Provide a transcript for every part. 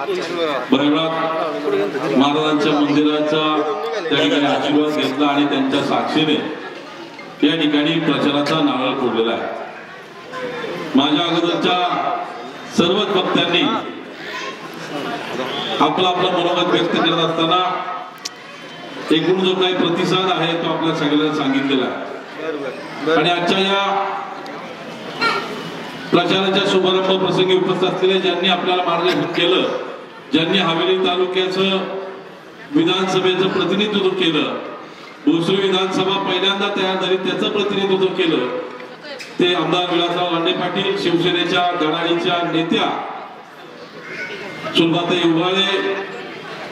भैरवनाथ महाराजांच्या मंदिराचा त्या ठिकाणी आशीर्वाद घेतला आणि त्यांच्या साक्षीने या ठिकाणी प्रचाराचा नारळ फोडलेला आहे। माझ्या अगोदरच्या सर्वच भक्तांनी आपला मनोगत व्यक्त करत असताना एकूण जो काही प्रतिसाद आहे तो आपल्या सगळ्यांना सांगितलेला आहे। आणि आजच्या या प्रचाराच्या शुभारंभ प्रसंगी उपस्थित असलेले ज्यांनी आपल्याला मार्गदर्शन केलं, ज्यांनी हवेली तालुक्याचं विधानसभेचं प्रतिनिधित्व केलं, भोसरी विधानसभा पहिल्यांदा तयार झाली त्याचं प्रतिनिधित्व केलं, ते आमदार विलासराव लांडे पाटील, शिवसेनेच्या धडाडीच्या नेत्या सुलभाताई उभाळे,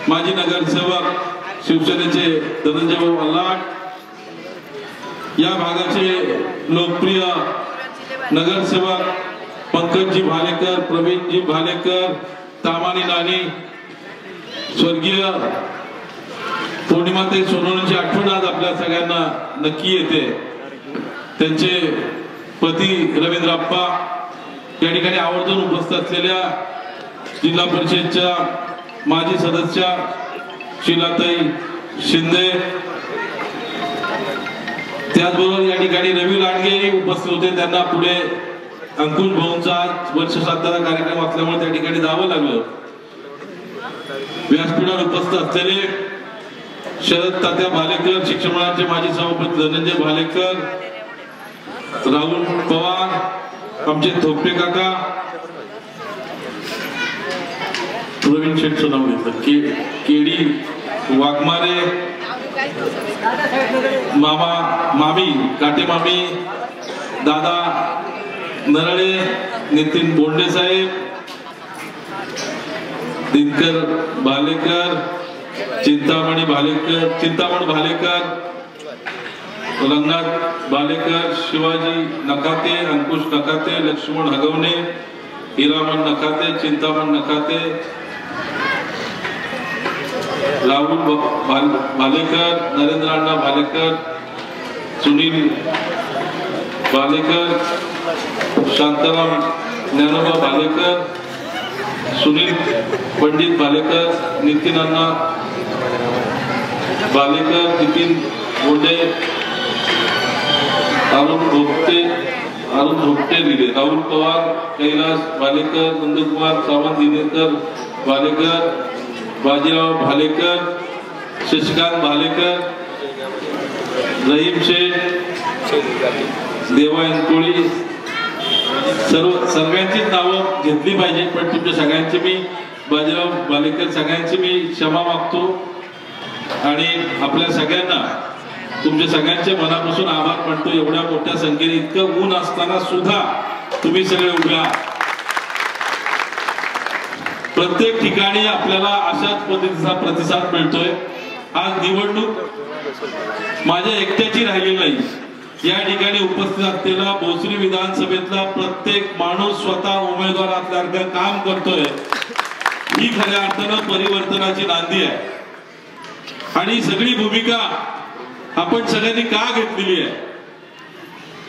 माजी नगरसेवक शिवसेनेचे धनंजय भाऊ अल्लाट, या भागाचे लोकप्रिय नगरसेवक पंकजी भालेकर, प्रवीणजी भालेकर, तामानी नानी, स्वर्गीय पौर्णिमाताई सोनवणेची आठवण आज आपल्या सगळ्यांना नक्की येते। त्यांचे पती रवींद्रप्पा या ठिकाणी आवर्जून उपस्थित असलेल्या जिल्हा परिषदच्या माजी सदस्य शीलाताई शिंदे, त्याचबरोबर या ठिकाणी रवी लांडगे उपस्थित होते। त्यांना पुढे अंकुश भाऊंचा वर्षश्राद्धाचा कार्यक्रम असल्यामुळे त्या ठिकाणी जावं लागलं। व्यासपीठावर उपस्थित असलेले शरद तात्या भालेकर, शिक्षण मंडळाचे माजी सभापती धनंजय भालेकर, राहुल पवार, आमचे थोपटे काका, प्रवीण शेठ सोनावणे, केडी वाघमारे, मामा मामी काटे मामी, दादा नरळे, नितीन बोंडे साहेब, दिनकर भालेकर, चिंतामण भालेकर, रंगनाथ भालेकर, शिवाजी नकाते, अंकुश नकाते, लक्ष्मण हगवणे, हिरामन नकाते, चिंतामण नकाते, राहुल भालेकर, नरेंद्र अण्णा भालेकर, सुनील भालेकर, शांताराम ज्ञानोबा भालेकर, सुनील पंडित भालेकर, नितीन अण्णा भालेकर, नितीन बोंडे, अरुण भोपटे लिहिले, राहुल पवार, कैलास भालेकर, नंदकुमार सावंत, दिनेकर भालेकर, बाजीराव भालेकर, शशिकांत भालेकर, रहीम शेख, देवा इंकोळी, सगळ्यांची नावं घेतली पाहिजे, पण तुमच्या सगळ्यांची मी बाजीराव भालेकर सगळ्यांची मी क्षमा मागतो आणि आपल्या सगळ्यांना तुमच्या सगळ्यांच्या मनापासून आभार मानतो। एवढ्या मोठ्या संख्येने इतकं ऊन असताना सुद्धा तुम्ही सगळे उभ्या, प्रत्येक ठिकाणी आपल्याला अशाच पद्धतीचा प्रतिसाद मिळतोय। आज निवडणूक माझ्या एकट्याची राहिली नाही, या ठिकाणी उपस्थित असलेला भोसरी विधानसभेतला प्रत्येक माणूस स्वतः उमेदवार असल्यासारखं काम करतोय। ही खऱ्या अर्थानं परिवर्तनाची नांदी आहे आणि सगळी भूमिका आपण सगळ्यांनी का घेतलेली आहे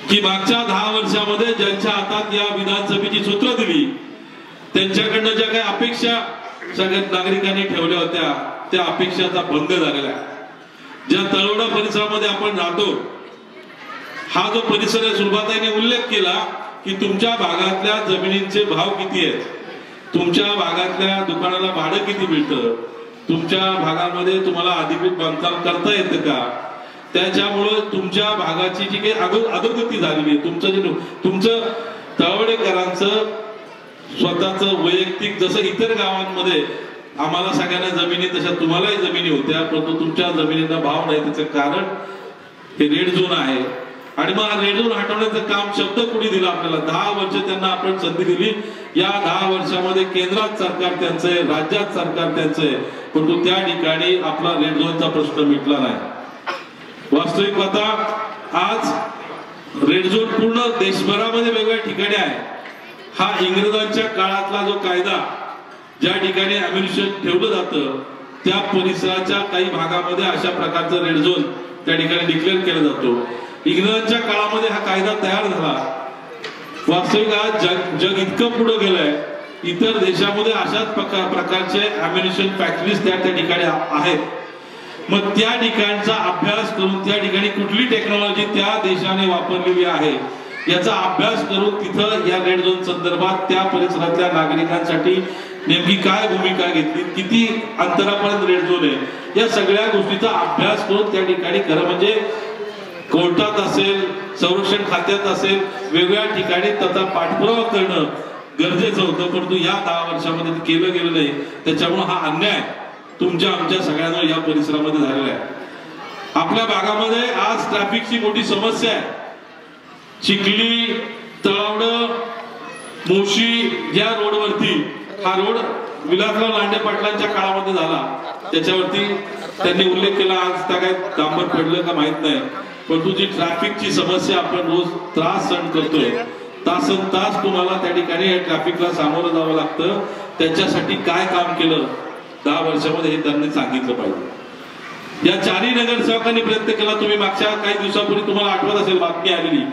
की मागच्या 10 वर्षामध्ये ज्यांच्या हातात या विधानसभेची सूत्र दिली त्यांच्याकडनं ज्या काही अपेक्षा सगळ्या नागरिकांनी ठेवल्या होत्या त्या अपेक्षाचा भंग झालेला आहे। ज्या तळवडा परिसरामध्ये आपण राहतो, हा जो परिसर आहे, सुलभाताईने उल्लेख केला की तुमच्या भागातल्या जमिनींचे भाव किती आहेत, तुमच्या भागातल्या दुकानाला भाडं किती मिळतं, तुमच्या भागामध्ये तुम्हाला अधिकृत बांधकाम करता येतं का, त्याच्यामुळे तुमच्या भागाची जी काही अधोगती झालेली आहे, तुमचं तळवडेकरांचं स्वतःचं वैयक्तिक, जसं इतर गावांमध्ये आम्हाला सगळ्यांना जमिनी तशा तुम्हालाही जमिनी होत्या, परंतु तुमच्या जमिनींना भाव नाही, त्याचं कारण हे रेड झोन आहे। आणि मग रेड झोन हटवण्याचं काम शब्द कोणी दिला आपल्याला, 10 वर्ष त्यांना आपण संधी दिली। या 10 वर्षामध्ये केंद्रात सरकार त्यांचं आहे, राज्यात सरकार त्यांचं आहे, परंतु त्या ठिकाणी आपला रेड झोनचा प्रश्न मिटला नाही। वास्तविक पाहता आज रेड झोन पूर्ण देशभरामध्ये वेगवेगळ्या ठिकाणी आहे। हा इंग्रजांच्या काळातला जो कायदा, ज्या ठिकाणी अम्युनिशन ठेवलं जातं त्या परिसराच्या काही भागामध्ये अशा प्रकारचं रेड झोन त्या ठिकाणी डिक्लेअर केला जातो। इंग्रजांच्या काळामध्ये हा कायदा तयार झाला। वास्तविक आज जग इतकं पुढे गेलंय इतर देशामध्ये अशाच प्रकारचे ॲम्युनिशन फॅक्टरीज त्या ठिकाणी आहेत. मग त्या ठिकाणचा अभ्यास करून त्या ठिकाणी कुठली टेक्नॉलॉजी त्या देशाने वापरलेली आहे याचा अभ्यास करून तिथं या रेड झोन संदर्भात त्या परिसरातल्या नागरिकांसाठी नेमकी काय भूमिका घेतली, किती अंतरापर्यंत रेड झोन आहे, या सगळ्या गोष्टीचा अभ्यास करून त्या ठिकाणी खरं म्हणजे कोर्टात असेल, संरक्षण खात्यात असेल, वेगवेगळ्या ठिकाणी त्याचा पाठपुरावा करणं गरजेचं होतं. परंतु या 10 वर्षामध्ये ते केलं गेलं नाही. त्याच्यामुळे हा अन्याय तुमच्या आमच्या सगळ्यांना या परिसरामध्ये झालेला आहे. आपल्या भागामध्ये आज ट्रॅफिकची मोठी समस्या आहे. चिखली, तळावड, मोशी या रोडवरती, हा रोड विलासराव लांडे पाटलांच्या काळामध्ये झाला, त्याच्यावरती त्यांनी उल्लेख केला. आज त्या काय डांबर पडलं का माहित नाही, परंतु जी ट्रॅफिकची समस्या आपण रोज त्रास सहन करतोय, तासन तास तुम्हाला त्या ठिकाणी ट्रॅफिकला सामोरं जावं लागतं. त्याच्यासाठी काय काम केलं 10 वर्षामध्ये हे त्यांनी सांगितलं पाहिजे. या 4ही नगरसेवकांनी प्रयत्न केला. तुम्ही मागच्या काही दिवसापूर्वी तुम्हाला आठवत असेल बातमी आलेली,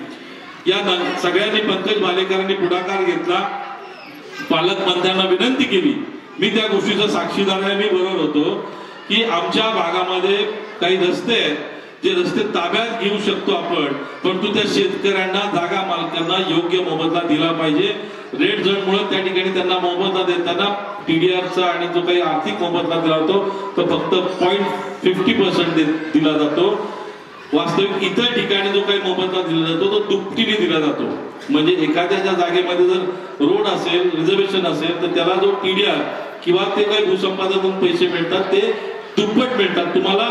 या सगळ्यांनी पंकज भालेकरांनी पुढाकार घेतला, पालकमंत्र्यांना विनंती केली. मी त्या गोष्टीचा साक्षीदार आहे, मी बरोबर होतो की आमच्या भागामध्ये काही रस्ते आहेत, जे रस्ते ताब्यात घेऊ शकतो आपण, परंतु त्या शेतकऱ्यांना, जागा मालकांना योग्य मोबदला दिला पाहिजे. रेड झोनमुळे त्या ठिकाणी त्यांना मोबदला देताना TDRचा आणि जो काही आर्थिक मोबदला दिला जातो तो फक्त 0.50% दिला जातो. वास्तविक इतर ठिकाणी जो काही मोबदला दिला जातो तो दुपटीने दिला जातो. म्हणजे एखाद्या जागेमध्ये जर रोड असेल, रिझर्वेशन असेल, तर त्याला जो TDR किंवा ते काही भूसंपादनातून पैसे मिळतात ते दुप्पट मिळतात, तुम्हाला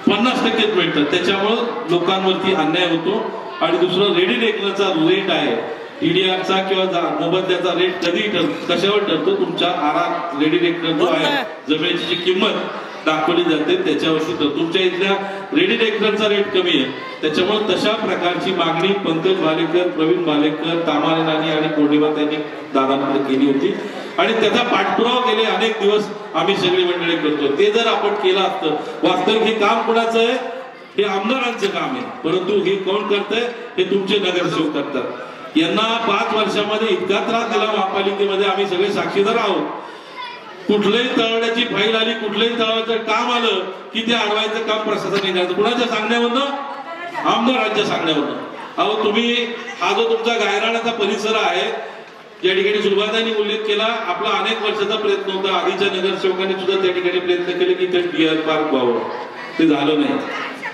50% मिळतात. त्याच्यामुळे लोकांवरती अन्याय होतो. आणि दुसरं रेडी रेकनरचा रेट आहे, TDRचा किंवा मोबदल्याचा रेट कधी कशावर ठरतो, तुमच्या आरात रेडी रेकनर जो आहे, जमिनीची जी किंमत दाखवली जाते त्याच्यावरती. तुमच्या इथल्या रेडी रेकनरचा रेट कमी आहे, त्याच्यामुळे तशा प्रकारची मागणी पंकज भालेकर, प्रवीण भालेकर, तामाले नानी आणि पौर्णिमा त्यांनी दादांकडे केली होती. आणि त्याचा पाठपुरावा गेले अनेक दिवस आम्ही सगळी मंडळी करतो. ते जर आपण केलं असतं, वास्तविक हे काम कोणाचं आहे, हे आमदारांचं काम आहे, परंतु हे कोण करतंय, हे तुमचे नगरसेवक करतात. यांना 5 वर्षामध्ये इतका त्रास दिला महापालिकेमध्ये, आम्ही सगळे साक्षीदार आहोत. कुठल्याही तळावड्याची फाईल आली, कुठल्याही तळावड्याचं काम आलं की ते अडवायचं काम प्रशासनाने करायचं. कुणाच्या सांगण्यावरनं? आमदारांच्या सांगण्यावरनं. अहो तुम्ही हा जो तुमचा गायरानाचा परिसर आहे, या ठिकाणी सुरुवातीने उल्लेख केला, आपला अनेक वर्षाचा प्रयत्न होता. आधीच्या नगरसेवकांनी सुद्धा त्या ठिकाणी प्रयत्न केले की ते डिअर पार्क व्हावं, ते झालं नाही.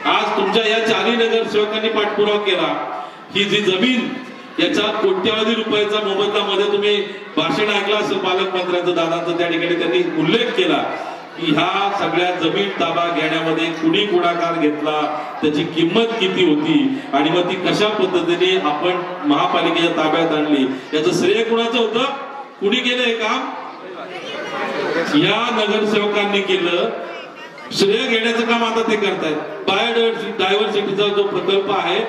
आज तुमच्या या 4ही नगरसेवकांनी पाठपुरावा केला. ही जी जमीन, याचा कोट्यावधी रुपयाचा मोबदला, मध्ये तुम्ही भाषण ऐकलं असेल पालकमंत्र्यांचं, दादांचं, त्या ठिकाणी त्यांनी उल्लेख केला की ह्या सगळ्या जमीन ताबा घेण्यामध्ये कुणी पुढाकार घेतला, त्याची किंमत किती होती आणि मग ती कशा पद्धतीने आपण महापालिकेच्या ताब्यात आणली, याचं श्रेय कुणाचं होतं, कुणी केलं हे काम? या नगरसेवकांनी केलं. श्रेय घेण्याचं काम आता ते करतायत. बायोडायव्हर्सिटीचा जो प्रकल्प आहे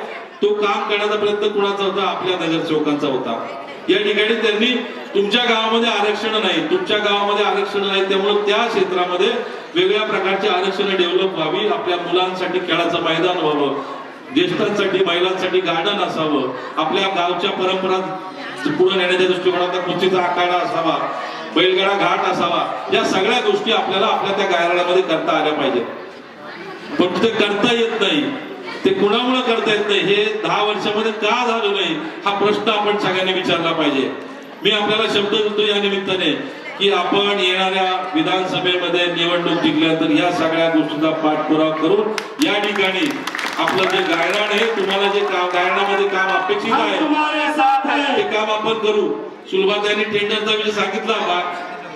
तो काम करण्याचा प्रयत्न कुणाचा होता? आपल्या नगरसेवकांचा होता. या ठिकाणी त्यांनी तुमच्या गावामध्ये आरक्षण नाही, तुमच्या गावामध्ये आरक्षण नाही, त्यामुळे त्या क्षेत्रामध्ये वेगवेगळ्या प्रकारची आरक्षण डेव्हलप व्हावी, आपल्या मुलांसाठी खेळाचं मैदान व्हावं, ज्येष्ठांसाठी, महिलांसाठी गार्डन असावं, आपल्या गावच्या परंपरा पुढे नेण्याच्या दृष्टिकोनातून कुस्तीचा आखाडा असावा, बैलगाडा घाट असावा, या सगळ्या गोष्टी आपल्याला आपल्या त्या गायरानामध्ये करता आल्या पाहिजेत. पण ते करता येत नाही. ते कुणामुळे करता येत नाही, हे 10 वर्षामध्ये का झालं नाही, हा प्रश्न आपण सगळ्यांनी विचारला पाहिजे. मी आपल्याला शब्द देतो या निमित्ताने की आपण येणाऱ्या विधानसभेमध्ये निवडणूक जिंकल्यानंतर या सगळ्या गोष्टींचा पाठपुरावा करून या ठिकाणी आपलं जे गायरान आहे, तुम्हाला जे गायरानामध्ये काम अपेक्षित आहे ते काम आपण करू. सुलभाताईंनी टेंडरचा विषय सांगितला का,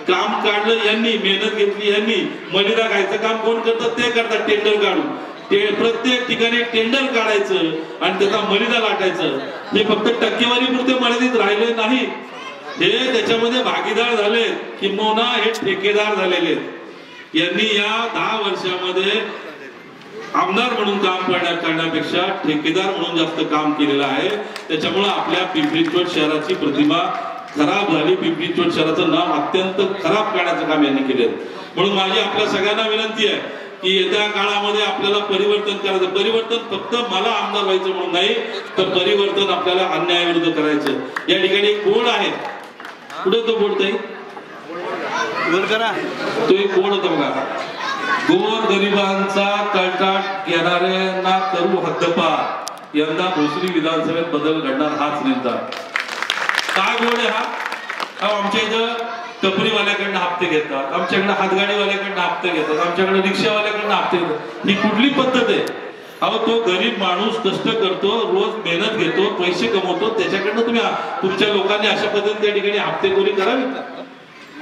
काम काढलं यांनी, मेहनत घेतली यांनी, मलिदा खायचं काम कोण करतात? ते करतात टेंडर काढून. प्रत्येक ठिकाणी टेंडर काढायचं आणि त्याचा मलिदा लाटायचं. हे फक्त टक्केवारी पुरते मर्यादित राहिले नाही, हे त्याच्यामध्ये भागीदार झाले, किंबहुना हे ठेकेदार झालेले. यांनी या 10 वर्षामध्ये आमदार म्हणून काम करण्यापेक्षा ठेकेदार म्हणून जास्त काम केलेलं आहे. त्याच्यामुळे आपल्या पिंपरी-चिंचवड शहराची प्रतिमा खराब झाली, पिंपरी-चिंचवड शहराचं नाव अत्यंत खराब करण्याचं काम यांनी केलं. म्हणून माझी आपल्या सगळ्यांना विनंती आहे की येत्या काळामध्ये आपल्याला परिवर्तन करायचं. परिवर्तन फक्त मला आमदार व्हायचं म्हणून नाही, तर परिवर्तन आपल्याला अन्यायाविरुद्ध करायचं. या ठिकाणी कोण आहे, कुठे तो बोलताय तो एक बोर्ड होता बघा, गोर गरिबांचा कळटाट घेणाऱ्यांना करू हद्दपार, यंदा भोसरी विधानसभेत बदल घडणार हाच नेता. काय बोर्ड आहे हा? आमच्या इथं टपरीवाल्याकडनं हप्ते घेतात, आमच्याकडे हातगाडीवाल्याकडनं हप्ते घेतात, आमच्याकडे रिक्षावाल्याकडनं हप्ते घेतात. ही कुठली पद्धत आहे? अहो तो गरीब माणूस कष्ट करतो, रोज मेहनत घेतो, पैसे कमवतो, त्याच्याकडनं तुम्ही तुमच्या लोकांनी अशा पद्धतीने त्या ठिकाणी हप्तेखोरी करावी.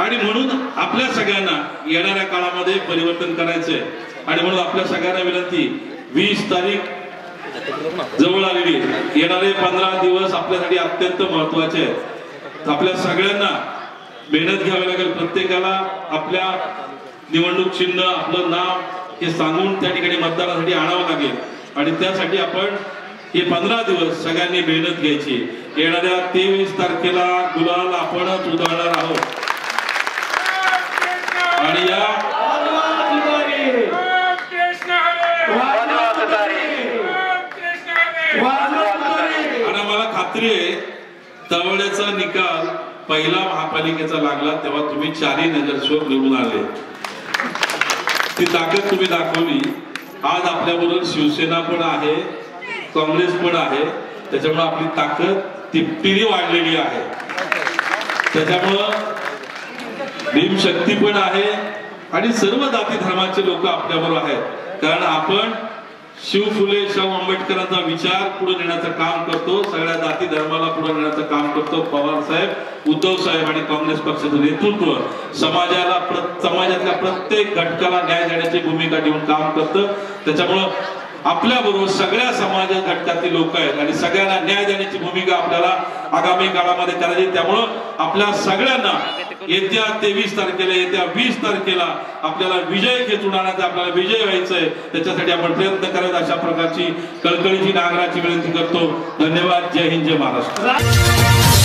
आणि म्हणून आपल्या सगळ्यांना येणाऱ्या काळामध्ये परिवर्तन करायचंय. आणि म्हणून आपल्या सगळ्यांना विनंती, 20 तारीख जवळ आलेली, येणारे 15 दिवस आपल्यासाठी अत्यंत महत्वाचे आहेत. आपल्या सगळ्यांना मेहनत घ्यावी लागेल. प्रत्येकाला आपल्या निवडणूक चिन्ह, आपलं नाव हे सांगून त्या ठिकाणी मतदानासाठी आणावं लागेल. आणि त्यासाठी आपण हे 15 दिवस सगळ्यांनी मेहनत घ्यायची. येणाऱ्या 23 तारखेला गुलाल आपणच उधळणार आहोत. आणि या आणि मला खात्री आहे तवड्याचा निकाल पहिला महापालिकेचा लागला तेव्हा तुम्ही 4ही नगरसेवक निवडून आले. ती ताकद तुम्ही दाखवली. आज आपल्याबरोबर शिवसेना पण आहे, काँग्रेस पण आहे. त्याच्यामुळे आपली ताकद तिप्पटीने वाढलेली आहे. त्याच्यामुळं भीमशक्ती पण आहे आणि सर्व जाती धर्माचे लोक आपल्याबरोबर आहेत. कारण आपण शिव फुले शाहू आंबेडकरांचा विचार पुढे नेण्याचं काम करतो, सगळ्या जाती धर्माला पुढे नेण्याचं काम करतो. पवार साहेब, उद्धव साहेब आणि काँग्रेस पक्षाचं नेतृत्व समाजातल्या प्रत्येक घटकाला न्याय देण्याची भूमिका घेऊन काम करतं. त्याच्यामुळं आपल्या बरोबर सगळ्या समाज घटकातील लोक आहेत आणि सगळ्यांना न्याय देण्याची भूमिका आपल्याला आगामी काळामध्ये करायची. त्यामुळं आपल्या सगळ्यांना येत्या 23 तारखेला, येत्या 20 तारखेला आपल्याला विजय खेचून आणायचा, आपल्याला विजय व्हायचंय. त्याच्यासाठी आपण प्रयत्न करायचा. अशा प्रकारची कळकळीची नागराची विनंती करतो. धन्यवाद. जय हिंद, जय महाराष्ट्र.